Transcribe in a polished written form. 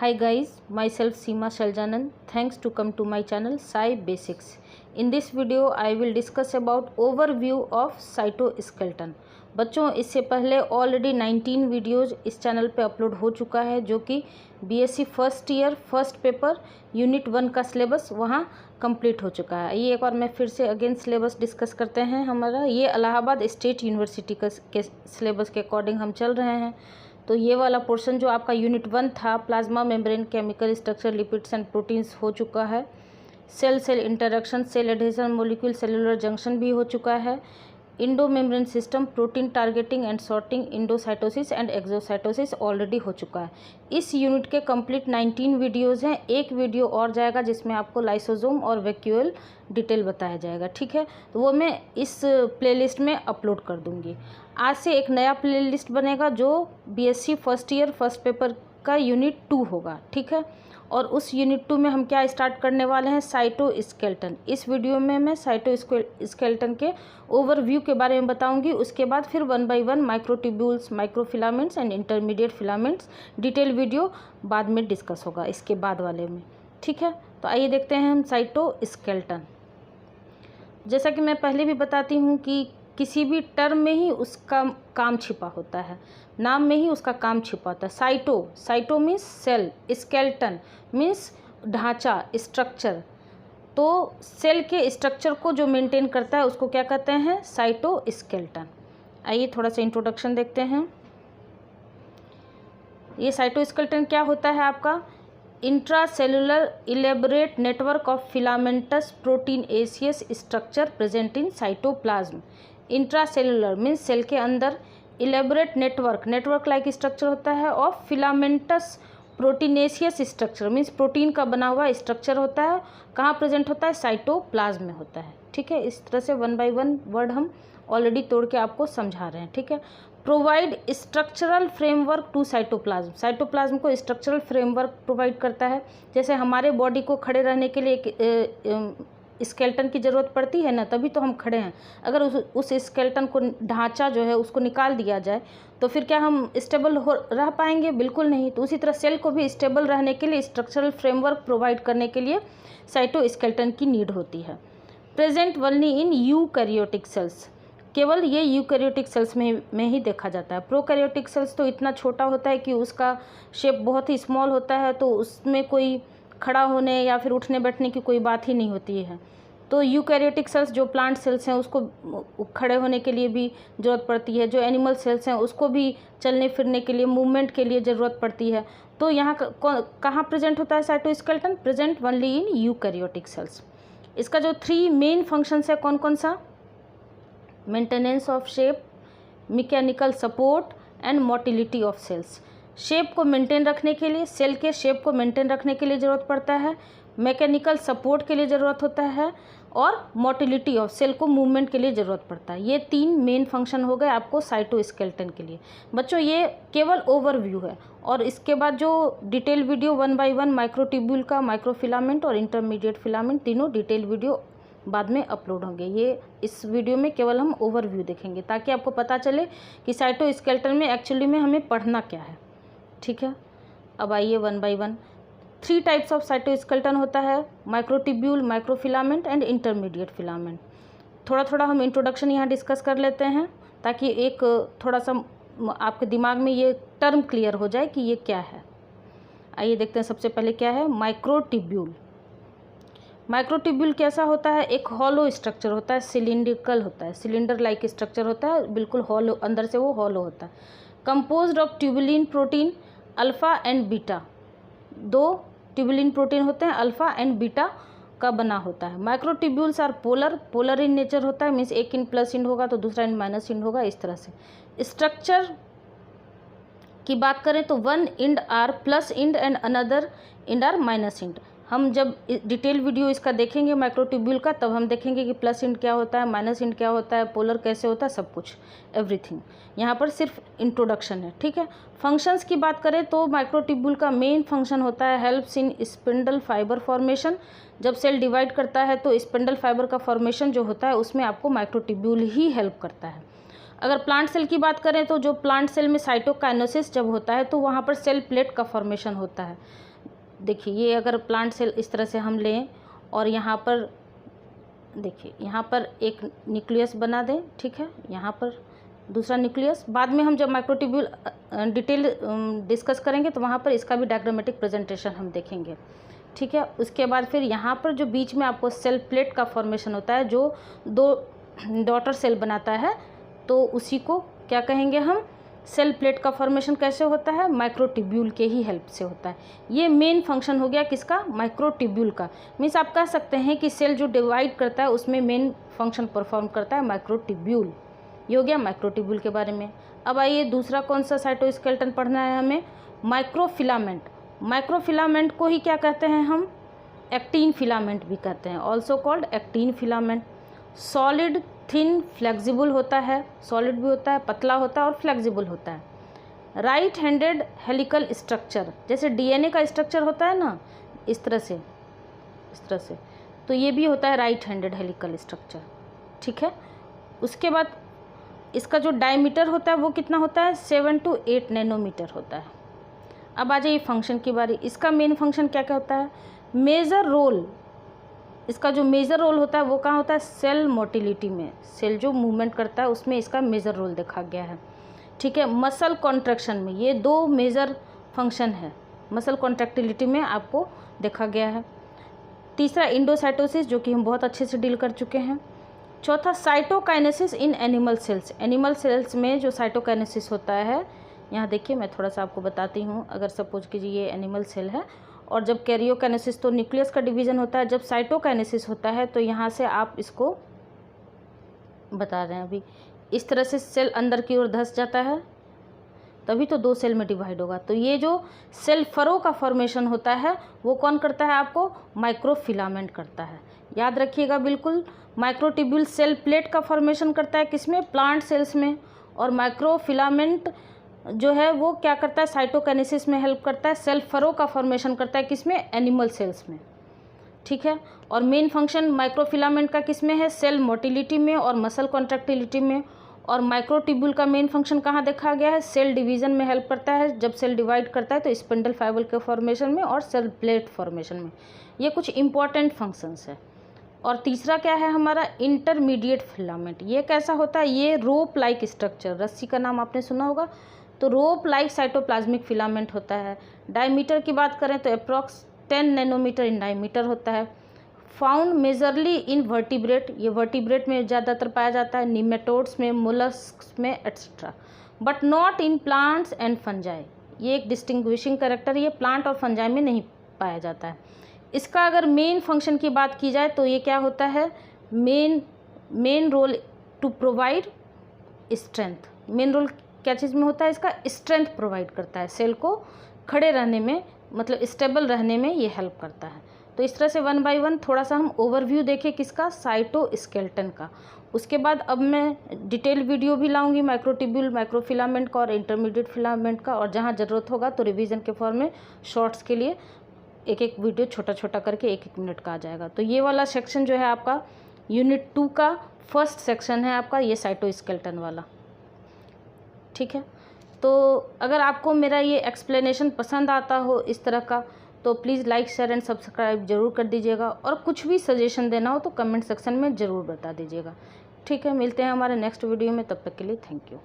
Hi guys, myself Seema Shaljanan. Thanks to come to my channel Sai Basics. In this video I will discuss about overview of cytoskeleton. बच्चों इससे पहले already 19 videos इस channel पे upload हो चुका है जो कि BSc first year first paper unit 1 का सिलेबस वहाँ कंप्लीट हो चुका है। ये एक बार मैं फिर से अगेन सिलेबस डिस्कस करते हैं। हमारा ये इलाहाबाद स्टेट यूनिवर्सिटी के सिलेबस के अकॉर्डिंग हम चल रहे हैं। तो ये वाला पोर्शन जो आपका यूनिट 1 था, plasma membrane chemical structure lipids and proteins हो चुका है। Cell cell interaction, cell adhesion, molecule cellular junction भी हो चुका है। Endo membrane system, protein targeting and sorting, endocytosis and exocytosis already हो चुका है। इस यूनिट के कंप्लीट 19 वीडियोज़ हैं। एक वीडियो और जाएगा जिसमें आपको लाइसोसोम और वैक्यूल डिटेल बताया जाएगा, ठीक है। तो वो मैं इस प्लेलिस्ट में अपलोड कर दूँगी। आज से एक नया प्लेलिस्ट बनेगा जो BSc first year first paper का यूनिट 2 होगा, ठीक है। और उस यूनिट 2 में हम क्या स्टार्ट करने वाले हैं, साइटोस्केलेटन। इस वीडियो में मैं साइटोस्केलेटन के ओवरव्यू के बारे में बताऊंगी। उसके बाद फिर 1 by 1 microtubules, microfilaments and intermediate filaments detail video बाद में डिस्कस होगा इसके बाद वाले में, ठीक है। तो आइए देखते हैं हम साइटोस्केलेटन। जैसा कि मैं पहले भी बताती हूँ कि किसी भी टर्म में ही उसका काम छिपा होता है, नाम में ही उसका काम छिपा होता है। Cyto means cell, skeleton means ढांचा, स्ट्रक्चर। तो सेल के स्ट्रक्चर को जो मेंटेन करता है उसको क्या कहते हैं, साइटोस्केलेटन। आइए थोड़ा सा इंट्रोडक्शन देखते हैं। ये साइटोस्केलेटन क्या होता है आपका, intracellular elaborate network of filamentous proteinaceous structure present in cytoplasm. Intracellular means cell के अंदर, इलेबोरेट नेटवर्क लाइक स्ट्रक्चर होता है, of filamentous proteinaceous structure means protein का बना हुआ स्ट्रक्चर होता है। कहाँ प्रेजेंट होता है, साइटोप्लाज्म में होता है, ठीक है। इस तरह से 1 बाय 1 वर्ड हम ऑलरेडी तोड़ के आपको समझा रहे हैं, ठीक है। Provide structural framework to cytoplasm को स्ट्रक्चरल फ्रेमवर्क प्रोवाइड करता है। जैसे हमारे बॉडी को खड़े रहने के लिए एक स्केलेटन की ज़रूरत पड़ती है ना, तभी तो हम खड़े हैं। अगर उस स्केलेटन को, ढांचा जो है उसको निकाल दिया जाए तो फिर क्या हम स्टेबल रह पाएंगे, बिल्कुल नहीं। तो उसी तरह सेल को भी स्टेबल रहने के लिए स्ट्रक्चरल फ्रेमवर्क प्रोवाइड करने के लिए साइटोस्केलेटन की नीड होती है। Present only in eukaryotic sales, केवल ये यूकैरियोटिक सेल्स में ही देखा जाता है। प्रोकैरियोटिक सेल्स तो इतना छोटा होता है कि उसका शेप बहुत ही स्मॉल होता है, तो उसमें कोई खड़ा होने या फिर उठने बैठने की कोई बात ही नहीं होती है। तो यूकैरियोटिक सेल्स जो प्लांट सेल्स हैं उसको खड़े होने के लिए भी ज़रूरत पड़ती है। जो एनिमल सेल्स हैं उसको भी चलने फिरने के लिए, मूवमेंट के लिए ज़रूरत पड़ती है। तो यहाँ कहाँ प्रेजेंट होता है cytoskeleton, present only in eukaryotic cells. इसका जो 3 मेन फंक्शंस है कौन कौन सा, maintenance of shape, mechanical support and motility of cells. Shape को मेंटेन रखने के लिए, सेल के शेप को मेंटेन रखने के लिए ज़रूरत पड़ता है, मैकेनिकल सपोर्ट के लिए ज़रूरत होता है, और मोटिलिटी ऑफ सेल को मूवमेंट के लिए ज़रूरत पड़ता है। ये 3 मेन फंक्शन हो गए आपको साइटोस्केलेटन के लिए। बच्चों ये केवल ओवरव्यू है, और इसके बाद जो डिटेल वीडियो 1 बाय 1 माइक्रोट्यूब्यूल का, माइक्रोफिलामेंट और इंटरमीडिएट फिलामेंट, तीनों डिटेल वीडियो बाद में अपलोड होंगे। ये इस वीडियो में केवल हम ओवरव्यू देखेंगे ताकि आपको पता चले कि साइटोस्केलेटन में एक्चुअली में हमें पढ़ना क्या है, ठीक है। अब आइए 1 बाय 1। 3 टाइप्स ऑफ साइटोस्केलेटन होता है, microtubule, microfilament and intermediate filament. थोड़ा थोड़ा हम इंट्रोडक्शन यहाँ डिस्कस कर लेते हैं ताकि एक थोड़ा सा आपके दिमाग में ये टर्म क्लियर हो जाए कि ये क्या है। आइए देखते हैं सबसे पहले क्या है माइक्रोट्यूब्यूल। माइक्रोट्यूब्यूल कैसा होता है, एक हॉलो स्ट्रक्चर होता है, सिलिंड्रिकल होता है, सिलेंडर लाइक स्ट्रक्चर होता है, बिल्कुल हॉलो, अंदर से वो हॉलो होता है। Composed of tubulin protein alpha and beta, 2 tubulin protein होते हैं, अल्फ़ा एंड बीटा का बना होता है। Microtubules are polar in nature होता है, मीन्स एक इन प्लस इंड होगा तो दूसरा इन माइनस इंड होगा, इस तरह से। स्ट्रक्चर की बात करें तो 1 end are plus end and another end are minus end. हम जब डिटेल वीडियो इसका देखेंगे माइक्रोट्यूब्यूल का, तब हम देखेंगे कि प्लस इंड क्या होता है, माइनस इंड क्या होता है, पोलर कैसे होता है, सब कुछ, एवरीथिंग। यहाँ पर सिर्फ इंट्रोडक्शन है, ठीक है। फंक्शंस की बात करें तो माइक्रोट्यूब्यूल का मेन फंक्शन होता है helps in spindle fibre formation. जब सेल डिवाइड करता है तो स्पिंडल फाइबर का फॉर्मेशन जो होता है उसमें आपको माइक्रोट्यूब्यूल ही हेल्प करता है। अगर प्लांट सेल की बात करें तो जो प्लांट सेल में साइटोकाइनेसिस जब होता है तो वहाँ पर सेल प्लेट का फॉर्मेशन होता है। देखिए ये अगर प्लांट सेल इस तरह से हम लें और यहाँ पर देखिए यहाँ पर एक न्यूक्लियस बना दें, ठीक है, यहाँ पर दूसरा न्यूक्लियस, बाद में हम जब माइक्रोट्यूब्यूल डिटेल डिस्कस करेंगे तो वहाँ पर इसका भी डायग्रामेटिक प्रेजेंटेशन हम देखेंगे, ठीक है। उसके बाद फिर यहाँ पर जो बीच में आपको सेल प्लेट का फॉर्मेशन होता है जो 2 डॉटर सेल बनाता है, तो उसी को क्या कहेंगे हम, सेल प्लेट का फॉर्मेशन कैसे होता है, माइक्रोट्यूब्यूल के ही हेल्प से होता है। ये मेन फंक्शन हो गया किसका, माइक्रोट्यूब्यूल का। मीन्स आप कह सकते हैं कि सेल जो डिवाइड करता है उसमें मेन फंक्शन परफॉर्म करता है माइक्रोट्यूब्यूल। ये हो गया माइक्रोट्यूब्यूल के बारे में। अब आइए दूसरा कौन सा साइटोस्केलेटन पढ़ना है हमें, माइक्रोफिलामेंट। माइक्रोफिलामेंट को ही क्या कहते हैं हम, एक्टिन फिलामेंट भी कहते हैं, also called actin filament. Solid, thin, flexible होता है, सॉलिड भी होता है, पतला होता है और फ्लेक्सिबल होता है। राइट हैंडेड हेलिकल स्ट्रक्चर, जैसे डीएनए का स्ट्रक्चर होता है ना इस तरह से, तो ये भी होता है राइट हैंडेड हेलिकल स्ट्रक्चर, ठीक है। उसके बाद इसका जो डायमीटर होता है वो कितना होता है, 7 to 8 नैनोमीटर होता है। अब आ जाइए फंक्शन की बारी। इसका मेन फंक्शन क्या क्या होता है, मेजर रोल, इसका जो मेजर रोल होता है वो कहाँ होता है, सेल मोटिलिटी में, सेल जो मूवमेंट करता है उसमें इसका मेजर रोल देखा गया है, ठीक है। मसल कॉन्ट्रैक्शन में ये 2 मेजर फंक्शन है, मसल कॉन्ट्रैक्टिलिटी में आपको देखा गया है। तीसरा इंडोसाइटोसिस, जो कि हम बहुत अच्छे से डील कर चुके हैं। चौथा cytokinesis in animal cells, animal cells में जो साइटोकाइनेसिस होता है, यहाँ देखिए मैं थोड़ा सा आपको बताती हूँ। अगर सपोज कीजिए ये एनिमल सेल है और जब कैरियोकाइनेसिस तो न्यूक्लियस का डिवीज़न होता है, जब साइटोकाइनेसिस होता है तो यहाँ से आप इसको बता रहे हैं अभी, इस तरह से सेल अंदर की ओर धंस जाता है, तभी तो 2 सेल में डिवाइड होगा। तो ये जो सेल फरो का फॉर्मेशन होता है वो कौन करता है, आपको माइक्रोफिलामेंट करता है। याद रखिएगा बिल्कुल, माइक्रोट्यूब्यूल सेल प्लेट का फॉर्मेशन करता है किसमें, प्लांट सेल्स में, और माइक्रोफिलामेंट जो है वो क्या करता है, साइटोकाइनेसिस में हेल्प करता है, सेल फरो का फॉर्मेशन करता है किसमें, एनिमल सेल्स में, ठीक है। और मेन फंक्शन माइक्रोफिलामेंट का किसमें है, सेल मोटिलिटी में और मसल कॉन्ट्रैक्टिलिटी में। और माइक्रोट्यूब्यूल का मेन फंक्शन कहाँ देखा गया है, सेल डिवीज़न में हेल्प करता है, जब सेल डिवाइड करता है तो स्पिंडल फाइबर के फॉर्मेशन में और सेल प्लेट फॉर्मेशन में। ये कुछ इंपॉर्टेंट फंक्शंस है। और तीसरा क्या है हमारा, इंटरमीडिएट फिलामेंट। ये कैसा होता है, ये रोप लाइक स्ट्रक्चर, रस्सी का नाम आपने सुना होगा, तो रोप लाइक साइटोप्लाज्मिक फिलामेंट होता है। डायमीटर की बात करें तो अप्रॉक्स 10 नैनोमीटर इन डायमीटर होता है। फाउंड मेजरली इन वर्टिब्रेट, ये वर्टिब्रेट में ज़्यादातर पाया जाता है, निमेटोड्स में, मोलस्क्स में etcetera, but not in plants and fungi. ये एक डिस्टिंग्विशिंग कैरेक्टर, ये प्लांट और फंजाई में नहीं पाया जाता है। इसका अगर मेन फंक्शन की बात की जाए तो ये क्या होता है, main role to provide strength. Main role क्या चीज़ में होता है, इसका स्ट्रेंथ प्रोवाइड करता है, सेल को खड़े रहने में, मतलब स्टेबल रहने में ये हेल्प करता है। तो इस तरह से 1 by 1 थोड़ा सा हम ओवरव्यू देखें किसका, साइटोस्केलेटन का। उसके बाद अब मैं डिटेल वीडियो भी लाऊंगी माइक्रोट्यूब्यूल, माइक्रोफिलामेंट का और इंटरमीडिएट फिलामेंट का, और जहाँ ज़रूरत होगा तो रिवीजन के फॉर्म में शॉर्ट्स के लिए एक वीडियो छोटा छोटा करके 1 मिनट का आ जाएगा। तो ये वाला सेक्शन जो है आपका यूनिट 2 का फर्स्ट सेक्शन है आपका, ये साइटोस्केलेटन वाला, ठीक है। तो अगर आपको मेरा ये एक्सप्लेनेशन पसंद आता हो इस तरह का, तो please like, share and subscribe जरूर कर दीजिएगा, और कुछ भी सजेशन देना हो तो कमेंट सेक्शन में ज़रूर बता दीजिएगा, ठीक है। मिलते हैं हमारे नेक्स्ट वीडियो में, तब तक के लिए थैंक यू।